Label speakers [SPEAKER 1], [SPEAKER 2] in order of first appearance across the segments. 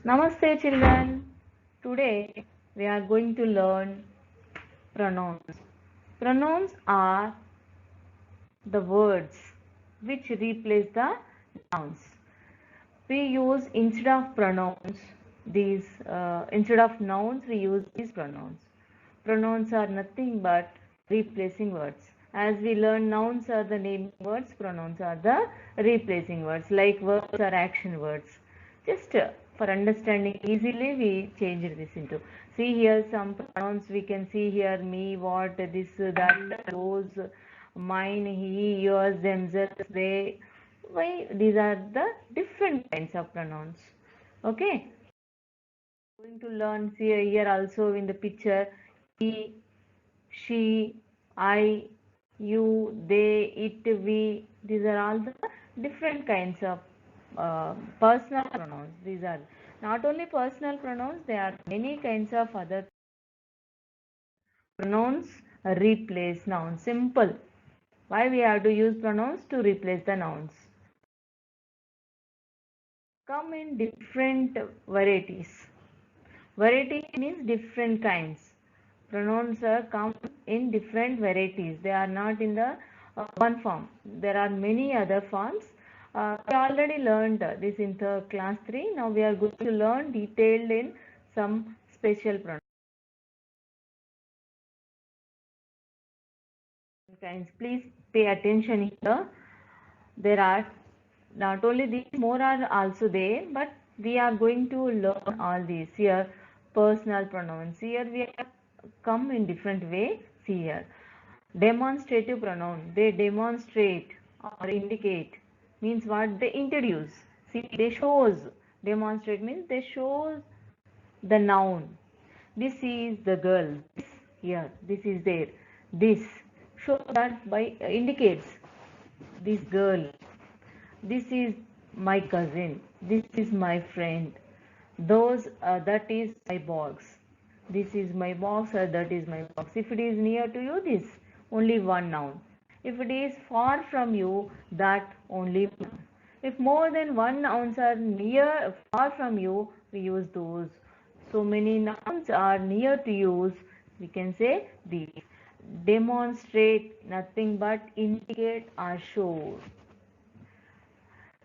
[SPEAKER 1] Namaste children. Today we are going to learn pronouns. Pronouns are the words which replace the nouns. We use instead of pronouns these instead of nouns we use these pronouns. Pronouns are nothing but replacing words. As we learn, nouns are the naming words, pronouns are the replacing words, like verbs are action words. Just for understanding easily, we changed this into. See here some pronouns we can see here: me, what, this, that, those, mine, he, yours, themselves, they. Why? These are the different kinds of pronouns. Okay. Going to learn. See here also in the picture: he, she, I, you, they, it, we. These are all the different kinds of personal pronouns. These are not only personal pronouns, there are many kinds of other pronouns replace nouns. Simple. Why we have to use pronouns? To replace the nouns. Come in different varieties. Variety means different kinds. Pronouns are come in different varieties. They are not in the one form. There are many other forms. We already learned this in the class 3. Now we are going to learn detailed in some special pronouns. Kinds. Please pay attention here. There are not only these, more are also there, but we are going to learn all these here. Personal pronouns. Here we have come in different way. See here. Demonstrative pronoun. They demonstrate or indicate. Means what? They introduce. See, they shows. Demonstrate means they shows the noun. This is the girl. This here. This is there. This. Show that by indicates this girl. This is my cousin. This is my friend. Those that is my box. This is my box or that is my box. If it is near to you, this only one noun. If it is far from you, that only one. If more than one nouns are near far from you, we use those. So many nouns are near to use, we can say these. Demonstrate, nothing but indicate or show.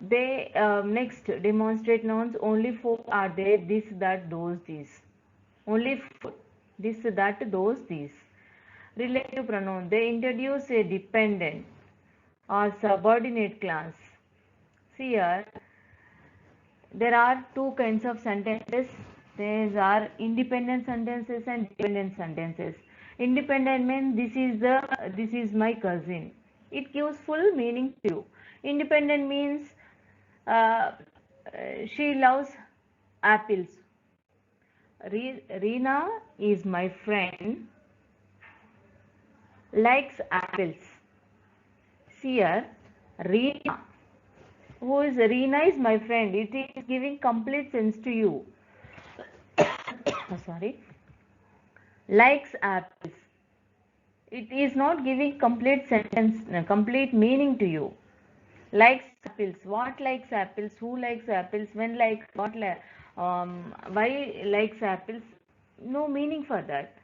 [SPEAKER 1] They next demonstrate nouns, only four are there: this, that, those, these. Only four: this, that, those, these. Relative pronoun, they introduce a dependent or subordinate class. See here, there are two kinds of sentences. There are independent sentences and dependent sentences. Independent means this is my cousin. It gives full meaning to you. Independent means uh, she loves apples. Reena is my friend, likes apples. See here, Reena. Who is Reena is my friend. It is giving complete sense to you. Sorry. Likes apples. It is not giving complete sentence, complete meaning to you. Likes apples. What likes apples? Who likes apples? When likes? What like? Why likes apples? No meaning for that.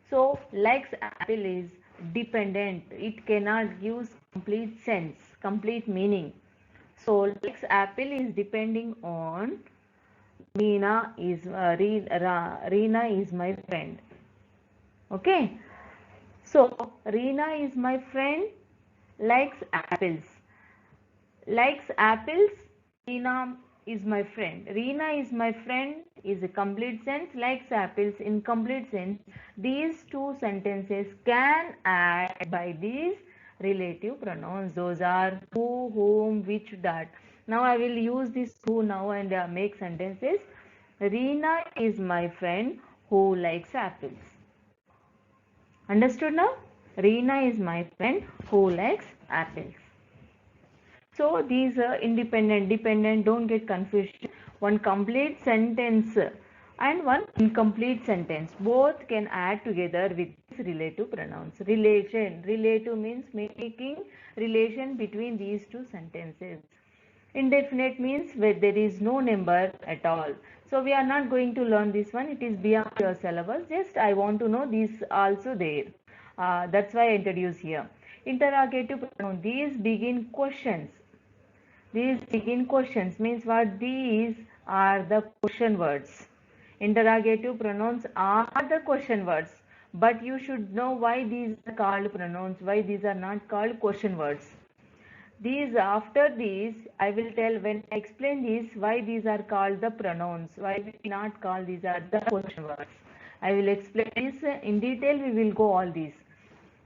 [SPEAKER 1] So likes apple is dependent. It cannot give complete sense, complete meaning. So likes apple is depending on Reena is my friend. Okay. So Reena is my friend, likes apples. Likes apples, Reena is my friend. Reena is my friend is a complete sense, likes apples in complete sense. These two sentences can add by these relative pronouns. Those are who, whom, which, that. Now I will use this who now and make sentences. Reena is my friend who likes apples. Understood now? Reena is my friend who likes apples. So these are independent, dependent, don't get confused. One complete sentence and one incomplete sentence. Both can add together with relative pronouns. Relation. Relative means making relation between these two sentences. Indefinite means where there is no number at all. So we are not going to learn this one. It is beyond your syllabus. Just I want to know these also there. That's why I introduce here. Interrogative pronoun. These begin questions. These begin questions means what? These are the question words. Interrogative pronouns are the question words. But you should know why these are called pronouns, why these are not called question words. These after these I will tell when I explain this why these are called the pronouns, why we not call these are the question words. I will explain this in detail. We will go all these.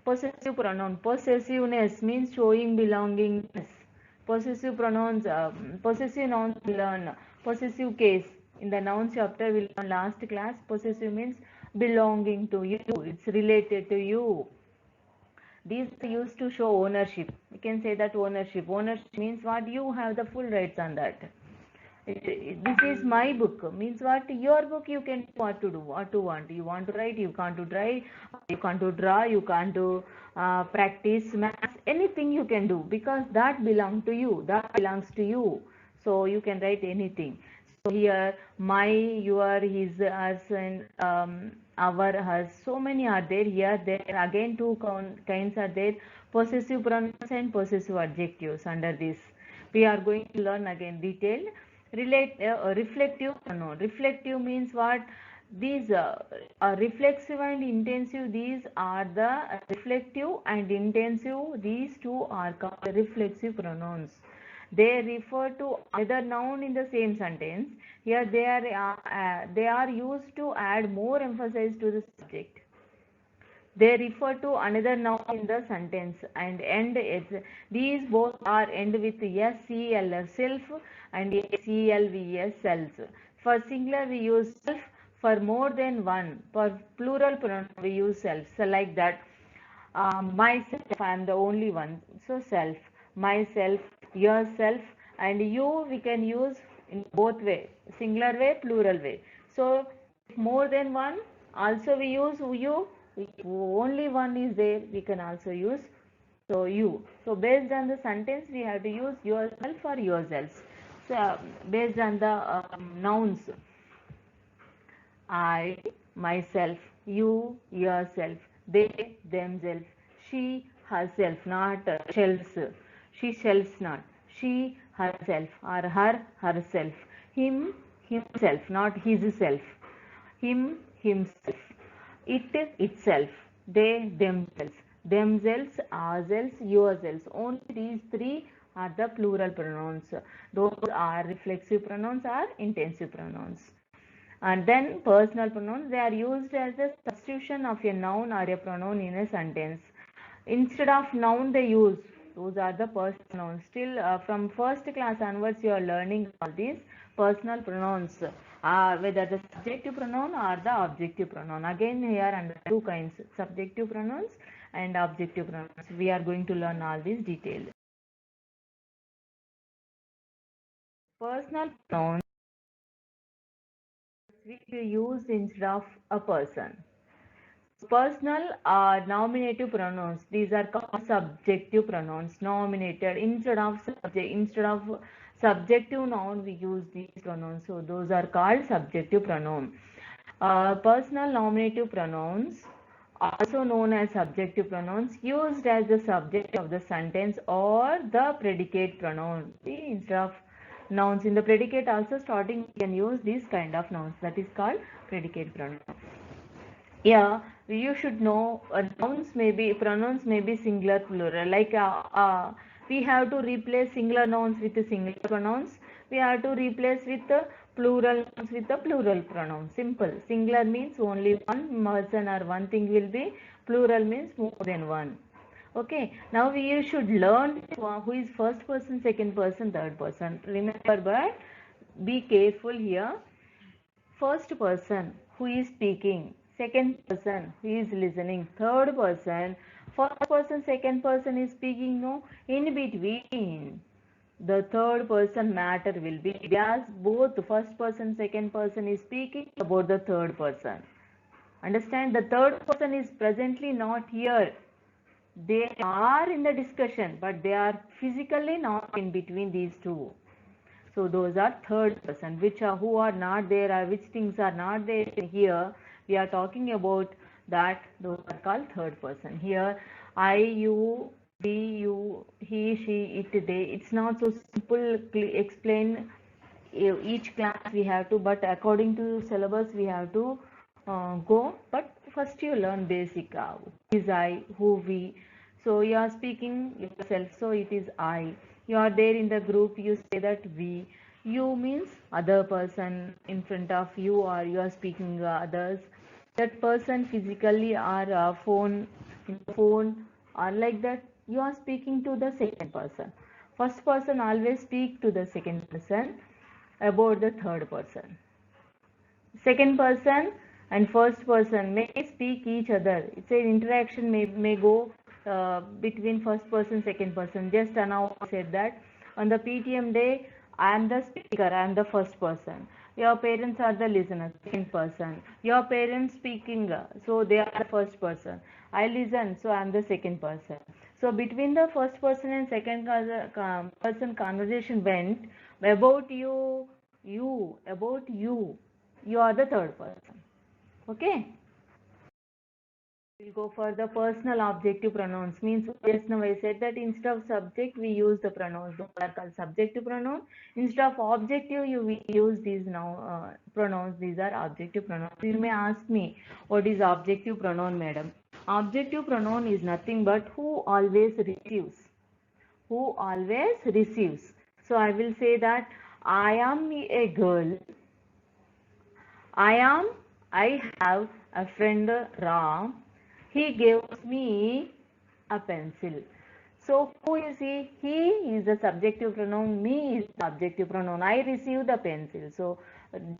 [SPEAKER 1] Possessive pronoun. Possessiveness means showing belongingness. Possessive pronouns, possessive nouns we learn. Possessive case in the noun chapter we learn last class. Possessive means belonging to you. It's related to you. These are used to show ownership. We can say that ownership. Ownership means what? You have the full rights on that. This is my book means what? Your book. You can do what to do, what you want. You want to write, you can't to try, you can't to draw, you can't to practice maths. Anything you can do because that belongs to you. That belongs to you. So you can write anything. So here my, your, his, us, and our, hers. So many are there here. There again two kinds are there: possessive pronouns and possessive adjectives. Under this, we are going to learn again detailed. Reflective pronoun. Reflective means what? These reflexive and intensive. These are the reflective and intensive. These two are called reflexive pronouns. They refer to either noun in the same sentence. Here they are used to add more emphasis to the subject. They refer to another noun in the sentence and end it. These both are end with SEL, self, and SELVS, self. For singular we use self. For more than one, for plural pronoun we use self. So like that, myself, I am the only one. So self, myself, yourself, and you we can use in both way, singular way, plural way. So if more than one, also we use you. If only one is there, we can also use so you. So based on the sentence, we have to use yourself or yourselves. So based on the nouns, I, myself, you, yourself, they, themselves, she, herself, not shells. She shells not. She, herself, or her, herself. Him, himself, not his self. Him, himself. It, itself. They, themselves. Themselves, ourselves, yourselves. Only these three are the plural pronouns. Those are reflexive pronouns or intensive pronouns. And then personal pronouns, they are used as a substitution of a noun or a pronoun in a sentence. Instead of noun they use, those are the personal pronouns. Still from first class onwards you are learning all these personal pronouns, whether the subjective pronoun or the objective pronoun. Again here under two kinds, subjective pronouns and objective pronouns. We are going to learn all these details. Personal pronouns which you use instead of a person. Personal nominative pronouns. These are called subjective pronouns. Nominated instead of subjective noun, we use these pronouns. So those are called subjective pronoun. Personal nominative pronouns, also known as subjective pronouns, used as the subject of the sentence or the predicate pronoun. See, instead of nouns in the predicate also starting we can use these kind of nouns. That is called predicate pronoun. Yeah, you should know pronouns may be singular, plural. Like we have to replace singular nouns with singular pronouns. We have to replace with plural nouns with the plural pronoun. Simple. Singular means only one person or one thing will be. Plural means more than one. Okay. Now we should learn who is first person, second person, third person. Remember, but be careful here. First person who is speaking, second person who is listening, third person, first person, second person is speaking, no, in between the third person matter will be, as both first person, second person is speaking about the third person. Understand, the third person is presently not here. They are in the discussion, but they are physically not in between these two. So those are third person, which are who are not there or which things are not there here. We are talking about that. Those are called third person. Here, I, you, we, you, he, she, it, they. It's not so simple. Explain each class we have to, but according to syllabus we have to go. But first you learn basic who is I, who we. So you are speaking yourself, so it is I. You are there in the group, you say that we. You means other person in front of you, or you are speaking others. That person physically or phone, in phone, or like that, you are speaking to the second person. First person always speak to the second person about the third person. Second person and first person may speak each other. It's an interaction may go between first person, second person. Just now I said that on the PTM day, I am the speaker, I am the first person. Your parents are the listener, second person. Your parents speaking, so they are the first person. I listen, so I am the second person. So between the first person and second person conversation went about about you. You are the third person. Okay. We'll go for the personal objective pronouns. Means just now I said that instead of subject we use the pronouns. Those are called subjective pronoun. Instead of objective we use these now pronouns. These are objective pronouns. You may ask me, what is objective pronoun, madam? Objective pronoun is nothing but who always receives. Who always receives. So I will say that I am a girl. I have a friend Ram. He gives me a pencil. So who is he? He is the subjective pronoun. Me is the objective pronoun. I receive the pencil. So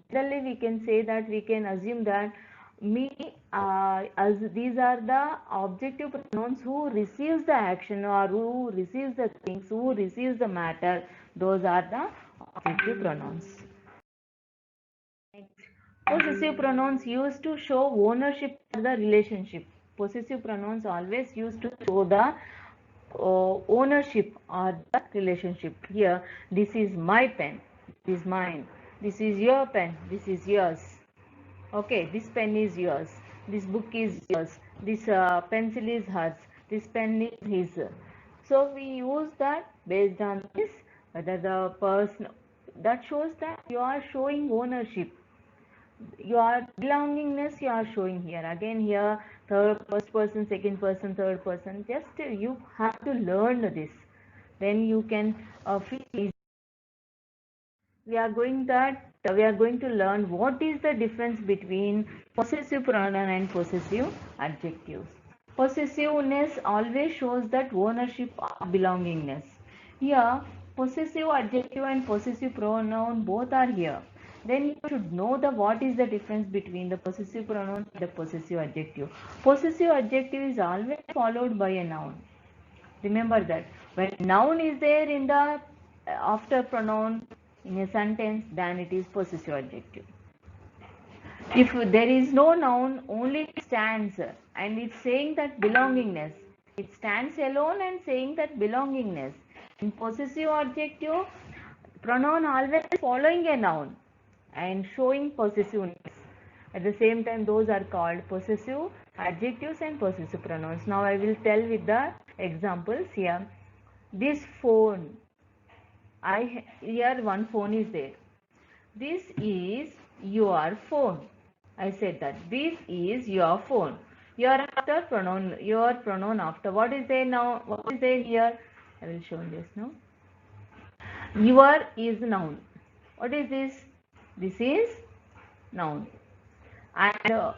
[SPEAKER 1] generally we can say that, we can assume that me, as these are the objective pronouns who receives the action, or who receives the things, who receives the matter. Those are the objective pronouns. Next, possessive pronouns used to show ownership of the relationship. Possessive pronouns always used to show the ownership or the relationship. Here, this is my pen, this is mine. This is your pen, this is yours. Okay, this pen is yours. This book is yours. This pencil is hers. This pen is his. So we use that based on this, whether the person, that shows that you are showing ownership. Your belongingness you are showing here. Again here, first person, second person, third person. Just you have to learn this. Then you can feel easy. We are going to learn what is the difference between possessive pronoun and possessive adjectives. Possessiveness always shows that ownership or belongingness. Here, possessive adjective and possessive pronoun both are here. Then you should know what is the difference between the possessive pronoun and the possessive adjective. Possessive adjective is always followed by a noun. Remember that when noun is there in the after pronoun in a sentence, then it is possessive adjective. If there is no noun, only it stands and it's saying that belongingness. It stands alone and saying that belongingness. In possessive adjective, pronoun always following a noun and showing possessiveness. At the same time, those are called possessive adjectives and possessive pronouns. Now I will tell with the examples here. This phone, here one phone is there. This is your phone. I said that this is your phone. Your after pronoun, your pronoun after. What is there now? What is there here? I will show this now. Your is noun. What is this? This is noun. And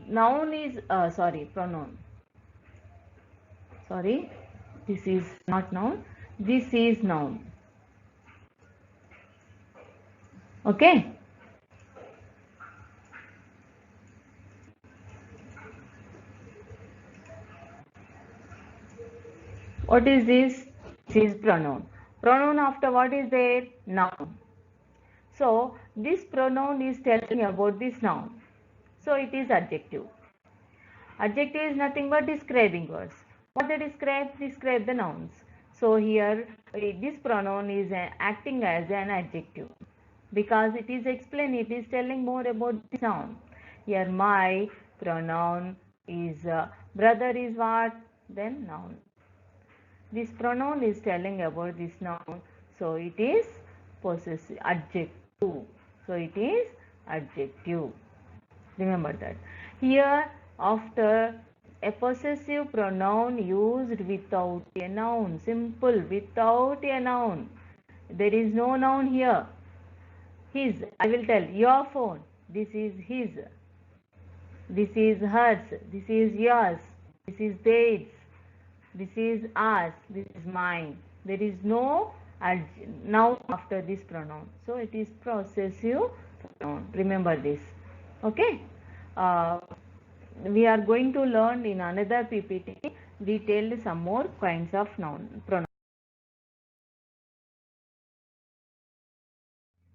[SPEAKER 1] noun is pronoun. Sorry, this is not noun. This is noun. Okay. What is this? This is pronoun. Pronoun after what is there? Noun. So this pronoun is telling about this noun. So it is adjective. Adjective is nothing but describing words. What they describe? Describe the nouns. So here this pronoun is acting as an adjective because it is explaining, it is telling more about the noun. Here my pronoun is brother is what? Then noun. This pronoun is telling about this noun, so it is possessive adjective. So it is adjective. Remember that. Here after a possessive pronoun used without a noun, simple, without a noun. There is no noun here. His, I will tell, your phone, this is his. This is hers, this is yours, this is theirs, this is ours, this is mine. There is no noun after this pronoun. So it is possessive pronoun. Remember this. Okay. We are going to learn in another PPT detailed some more kinds of noun pronoun.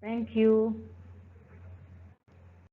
[SPEAKER 1] Thank you.